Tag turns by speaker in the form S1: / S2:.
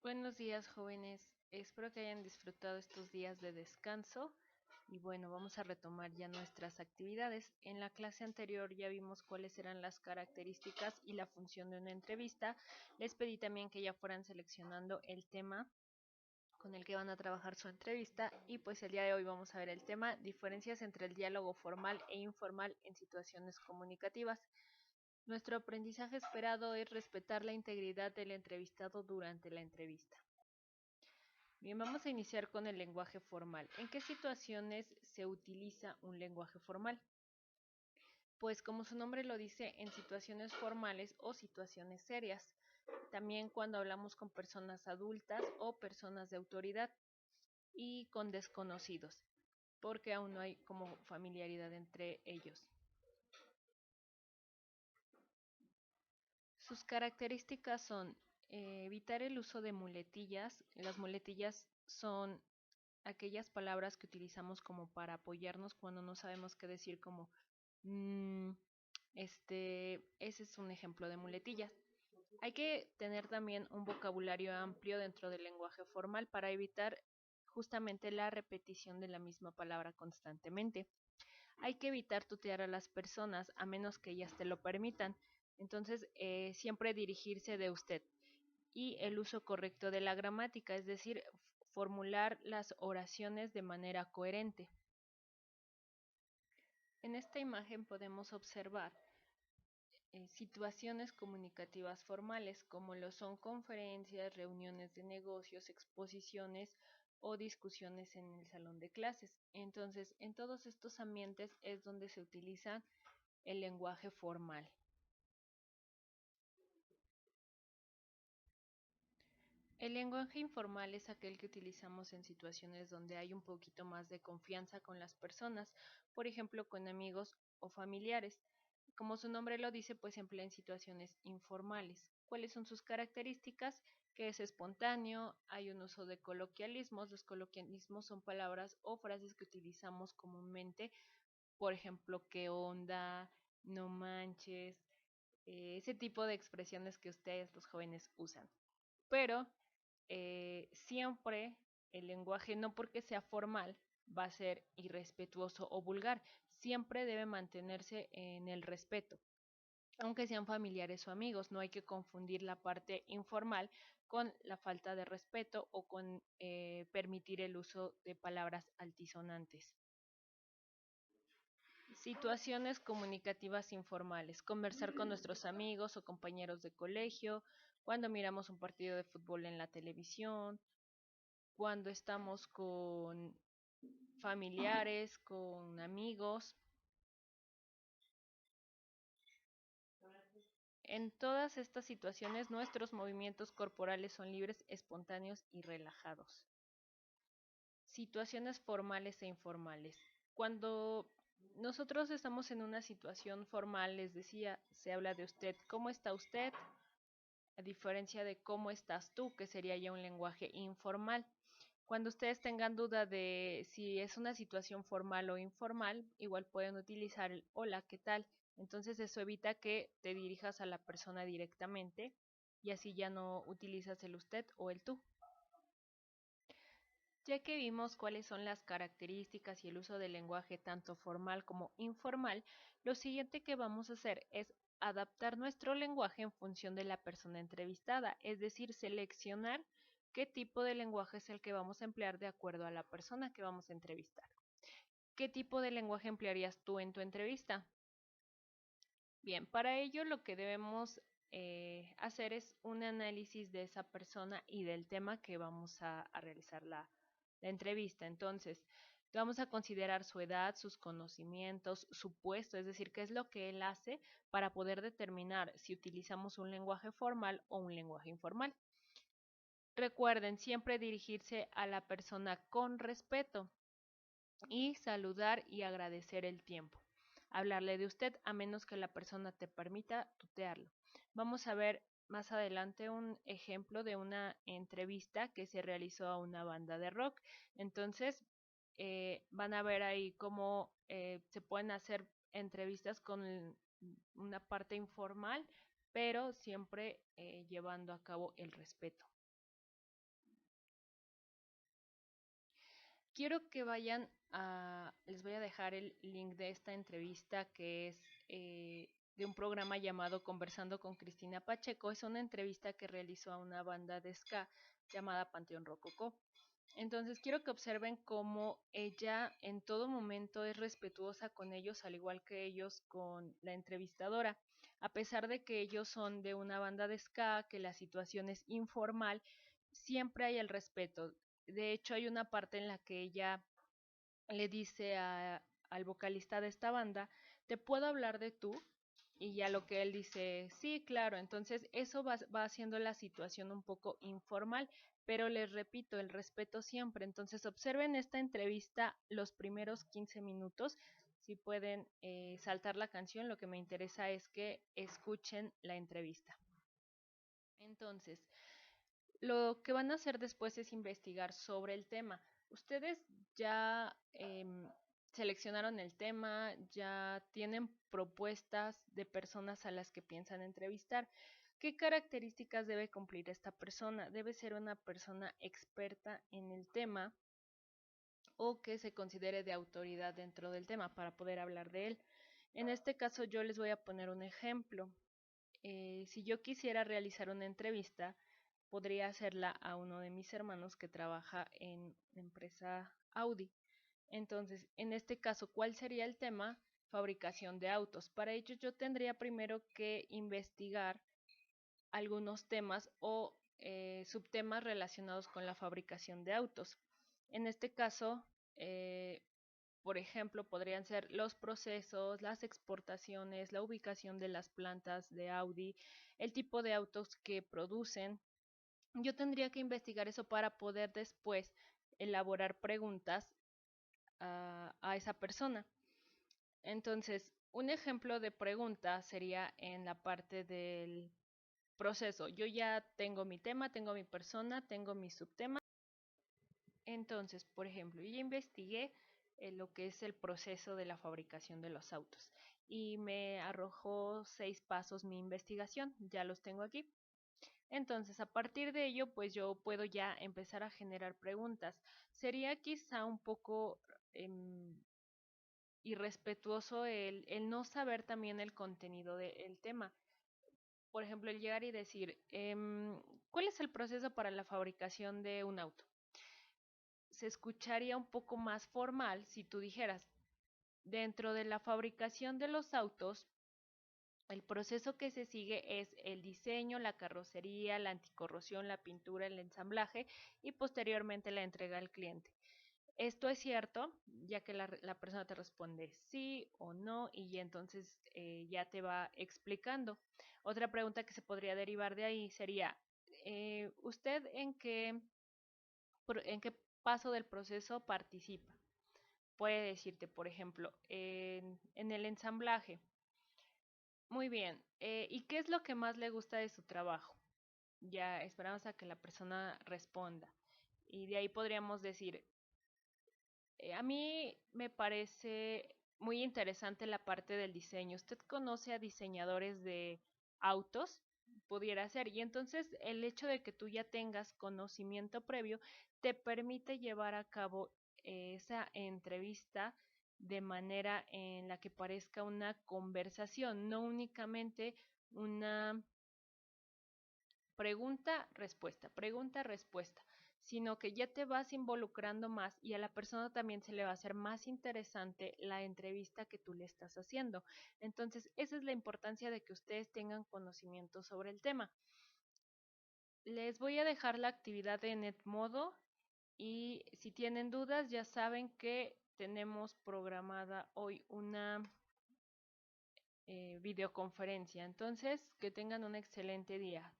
S1: Buenos días, jóvenes. Espero que hayan disfrutado estos días de descanso. Y bueno, vamos a retomar ya nuestras actividades. En la clase anterior ya vimos cuáles eran las características y la función de una entrevista. Les pedí también que ya fueran seleccionando el tema con el que van a trabajar su entrevista. Y pues el día de hoy vamos a ver el tema: diferencias entre el diálogo formal e informal en situaciones comunicativas. Nuestro aprendizaje esperado es respetar la integridad del entrevistado durante la entrevista. Bien, vamos a iniciar con el lenguaje formal. ¿En qué situaciones se utiliza un lenguaje formal? Pues como su nombre lo dice, en situaciones formales o situaciones serias. También cuando hablamos con personas adultas o personas de autoridad y con desconocidos, porque aún no hay como familiaridad entre ellos. Sus características son evitar el uso de muletillas. Las muletillas son aquellas palabras que utilizamos como para apoyarnos cuando no sabemos qué decir, como ese es un ejemplo de muletillas. Hay que tener también un vocabulario amplio dentro del lenguaje formal para evitar justamente la repetición de la misma palabra constantemente. Hay que evitar tutear a las personas a menos que ellas te lo permitan. Entonces, siempre dirigirse de usted. Y el uso correcto de la gramática, es decir, formular las oraciones de manera coherente. En esta imagen podemos observar situaciones comunicativas formales, como lo son conferencias, reuniones de negocios, exposiciones o discusiones en el salón de clases. Entonces, en todos estos ambientes es donde se utiliza el lenguaje formal. El lenguaje informal es aquel que utilizamos en situaciones donde hay un poquito más de confianza con las personas, por ejemplo, con amigos o familiares. Como su nombre lo dice, pues se emplea en situaciones informales. ¿Cuáles son sus características? Que es espontáneo, hay un uso de coloquialismos. Los coloquialismos son palabras o frases que utilizamos comúnmente, por ejemplo, qué onda, no manches, ese tipo de expresiones que ustedes, los jóvenes, usan. Pero siempre el lenguaje, no porque sea formal, va a ser irrespetuoso o vulgar. Siempre debe mantenerse en el respeto, aunque sean familiares o amigos. No hay que confundir la parte informal con la falta de respeto o con permitir el uso de palabras altisonantes. Situaciones comunicativas informales: conversar con nuestros amigos o compañeros de colegio, cuando miramos un partido de fútbol en la televisión, cuando estamos con familiares, con amigos. En todas estas situaciones nuestros movimientos corporales son libres, espontáneos y relajados. Situaciones formales e informales. Cuando nosotros estamos en una situación formal, les decía, se habla de usted. ¿Cómo está usted? A diferencia de cómo estás tú, que sería ya un lenguaje informal. Cuando ustedes tengan duda de si es una situación formal o informal, igual pueden utilizar el hola, ¿qué tal? Entonces eso evita que te dirijas a la persona directamente y así ya no utilizas el usted o el tú. Ya que vimos cuáles son las características y el uso del lenguaje tanto formal como informal, lo siguiente que vamos a hacer es adaptar nuestro lenguaje en función de la persona entrevistada, es decir, seleccionar qué tipo de lenguaje es el que vamos a emplear de acuerdo a la persona que vamos a entrevistar. ¿Qué tipo de lenguaje emplearías tú en tu entrevista? Bien, para ello lo que debemos hacer es un análisis de esa persona y del tema que vamos a realizar la entrevista. Entonces, vamos a considerar su edad, sus conocimientos, su puesto, es decir, qué es lo que él hace para poder determinar si utilizamos un lenguaje formal o un lenguaje informal. Recuerden siempre dirigirse a la persona con respeto y saludar y agradecer el tiempo. Hablarle de usted a menos que la persona te permita tutearlo. Vamos a ver más adelante un ejemplo de una entrevista que se realizó a una banda de rock. Entonces, van a ver ahí cómo se pueden hacer entrevistas con una parte informal, pero siempre llevando a cabo el respeto. quiero que vayan les voy a dejar el link de esta entrevista que es de un programa llamado Conversando con Cristina Pacheco. Es una entrevista que realizó a una banda de ska llamada Panteón Rococó. Entonces quiero que observen cómo ella en todo momento es respetuosa con ellos, al igual que ellos con la entrevistadora. A pesar de que ellos son de una banda de ska, que la situación es informal, siempre hay el respeto. De hecho, hay una parte en la que ella le dice al vocalista de esta banda, ¿te puedo hablar de tú? Y ya lo que él dice, sí, claro. Entonces eso va haciendo la situación un poco informal, pero les repito, el respeto siempre. Entonces observen esta entrevista los primeros 15 minutos. Si pueden saltar la canción, lo que me interesa es que escuchen la entrevista. Entonces, lo que van a hacer después es investigar sobre el tema. Ustedes ya seleccionaron el tema, ya tienen propuestas de personas a las que piensan entrevistar. ¿Qué características debe cumplir esta persona? Debe ser una persona experta en el tema o que se considere de autoridad dentro del tema para poder hablar de él. En este caso yo les voy a poner un ejemplo. Si yo quisiera realizar una entrevista, podría hacerla a uno de mis hermanos que trabaja en la empresa Audi. Entonces, en este caso, ¿cuál sería el tema? Fabricación de autos. Para ello yo tendría primero que investigar algunos temas o subtemas relacionados con la fabricación de autos. En este caso, eh, por ejemplo, podrían ser los procesos, las exportaciones, la ubicación de las plantas de Audi, el tipo de autos que producen. Yo tendría que investigar eso para poder después elaborar preguntas a esa persona. Entonces, un ejemplo de pregunta sería en la parte del proceso. Yo ya tengo mi tema, tengo mi persona, tengo mi subtema. Entonces, por ejemplo, yo ya investigué lo que es el proceso de la fabricación de los autos y me arrojó 6 pasos mi investigación. Ya los tengo aquí. Entonces, a partir de ello, pues yo puedo ya empezar a generar preguntas. Sería quizá un poco irrespetuoso el no saber también el contenido del tema. Por ejemplo, el llegar y decir, ¿cuál es el proceso para la fabricación de un auto? Se escucharía un poco más formal si tú dijeras, dentro de la fabricación de los autos, el proceso que se sigue es el diseño, la carrocería, la anticorrosión, la pintura, el ensamblaje y posteriormente la entrega al cliente. Esto es cierto, ya que la persona te responde sí o no y entonces ya te va explicando. Otra pregunta que se podría derivar de ahí sería, ¿usted en qué paso del proceso participa? Puede decirte, por ejemplo, en el ensamblaje. Muy bien, ¿y qué es lo que más le gusta de su trabajo? Ya esperamos a que la persona responda. Y de ahí podríamos decir, a mí me parece muy interesante la parte del diseño. ¿Usted conoce a diseñadores de autos? Pudiera ser. Y entonces el hecho de que tú ya tengas conocimiento previo te permite llevar a cabo esa entrevista de manera en la que parezca una conversación, no únicamente una pregunta, respuesta, sino que ya te vas involucrando más y a la persona también se le va a hacer más interesante la entrevista que tú le estás haciendo. Entonces, esa es la importancia de que ustedes tengan conocimiento sobre el tema. Les voy a dejar la actividad en Edmodo y si tienen dudas ya saben que tenemos programada hoy una videoconferencia. Entonces, que tengan un excelente día.